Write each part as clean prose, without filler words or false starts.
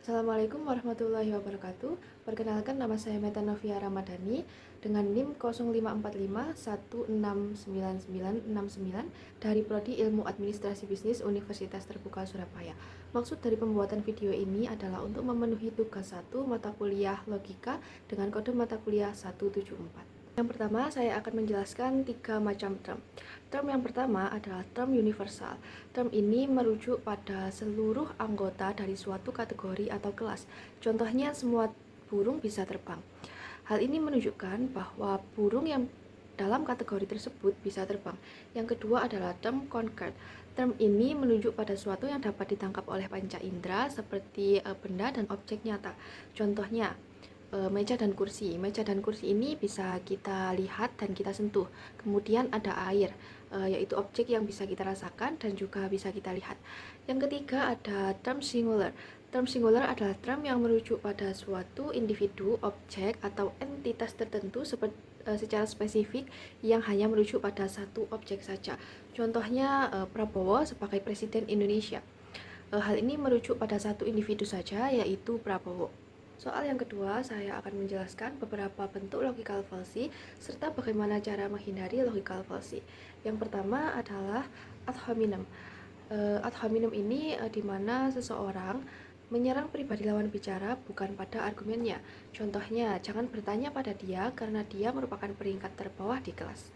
Assalamualaikum warahmatullahi wabarakatuh. Perkenalkan, nama saya Meta Novia Ramadhani dengan NIM 0545169969 dari Prodi Ilmu Administrasi Bisnis Universitas Terbuka Surabaya. Maksud dari pembuatan video ini adalah untuk memenuhi tugas 1 mata kuliah logika dengan kode mata kuliah 174. Yang pertama, saya akan menjelaskan 3 macam term. Term yang pertama adalah term universal. Term ini merujuk pada seluruh anggota dari suatu kategori atau kelas. Contohnya, semua burung bisa terbang. Hal ini menunjukkan bahwa burung yang dalam kategori tersebut bisa terbang. Yang kedua adalah term concrete. Term ini menunjuk pada sesuatu yang dapat ditangkap oleh panca indera seperti benda dan objek nyata. Contohnya, meja dan kursi. Meja dan kursi ini bisa kita lihat dan kita sentuh. Kemudian ada air, yaitu objek yang bisa kita rasakan dan juga bisa kita lihat. Yang ketiga ada term singular. Term singular adalah term yang merujuk pada suatu individu, objek, atau entitas tertentu secara spesifik yang hanya merujuk pada satu objek saja. Contohnya Prabowo sebagai Presiden Indonesia. Hal ini merujuk pada satu individu saja, yaitu Prabowo. Soal yang kedua, saya akan menjelaskan beberapa bentuk logical fallacy serta bagaimana cara menghindari logical fallacy. Yang pertama adalah ad hominem. Ad hominem ini di mana seseorang menyerang pribadi lawan bicara bukan pada argumennya. Contohnya, jangan bertanya pada dia karena dia merupakan peringkat terbawah di kelas.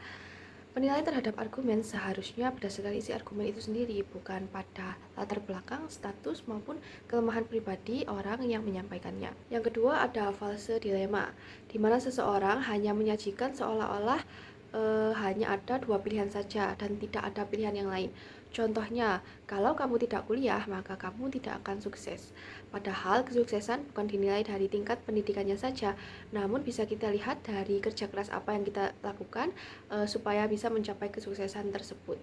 Penilaian terhadap argumen seharusnya berdasarkan isi argumen itu sendiri, bukan pada latar belakang, status, maupun kelemahan pribadi orang yang menyampaikannya. Yang kedua ada false dilema, di mana seseorang hanya menyajikan seolah-olah hanya ada dua pilihan saja dan tidak ada pilihan yang lain. Contohnya, kalau kamu tidak kuliah, maka kamu tidak akan sukses. Padahal kesuksesan bukan dinilai dari tingkat pendidikannya saja, namun bisa kita lihat dari kerja keras apa yang kita lakukan supaya bisa mencapai kesuksesan tersebut.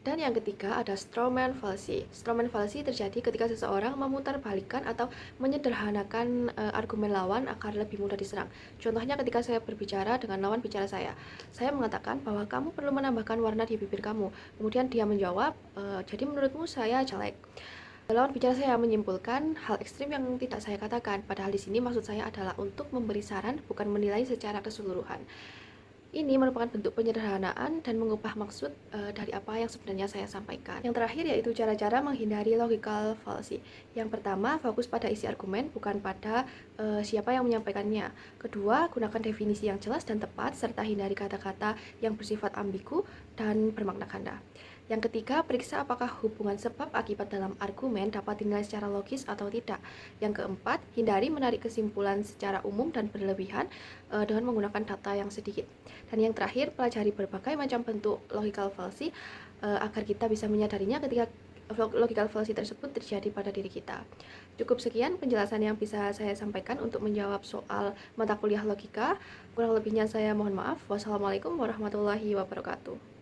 Dan yang ketiga ada strawman fallacy. Strawman fallacy terjadi ketika seseorang memutarbalikkan atau menyederhanakan argumen lawan agar lebih mudah diserang. Contohnya ketika saya berbicara dengan lawan bicara saya mengatakan bahwa kamu perlu menambahkan warna di bibir kamu. Kemudian dia menjawab, jadi menurutmu saya jelek. Lawan bicara saya menyimpulkan hal ekstrim yang tidak saya katakan, padahal di sini maksud saya adalah untuk memberi saran, bukan menilai secara keseluruhan. Ini merupakan bentuk penyederhanaan dan mengubah maksud dari apa yang sebenarnya saya sampaikan. Yang terakhir yaitu cara-cara menghindari logical fallacy. Yang pertama, fokus pada isi argumen, bukan pada siapa yang menyampaikannya. Kedua, gunakan definisi yang jelas dan tepat, serta hindari kata-kata yang bersifat ambigu dan bermakna ganda. Yang ketiga, periksa apakah hubungan sebab akibat dalam argumen dapat dinilai secara logis atau tidak. Yang keempat, hindari menarik kesimpulan secara umum dan berlebihan dengan menggunakan data yang sedikit. Dan yang terakhir, pelajari berbagai macam bentuk logical fallacy agar kita bisa menyadarinya ketika logical fallacy tersebut terjadi pada diri kita. Cukup sekian penjelasan yang bisa saya sampaikan untuk menjawab soal mata kuliah logika. Kurang lebihnya saya mohon maaf. Wassalamualaikum warahmatullahi wabarakatuh.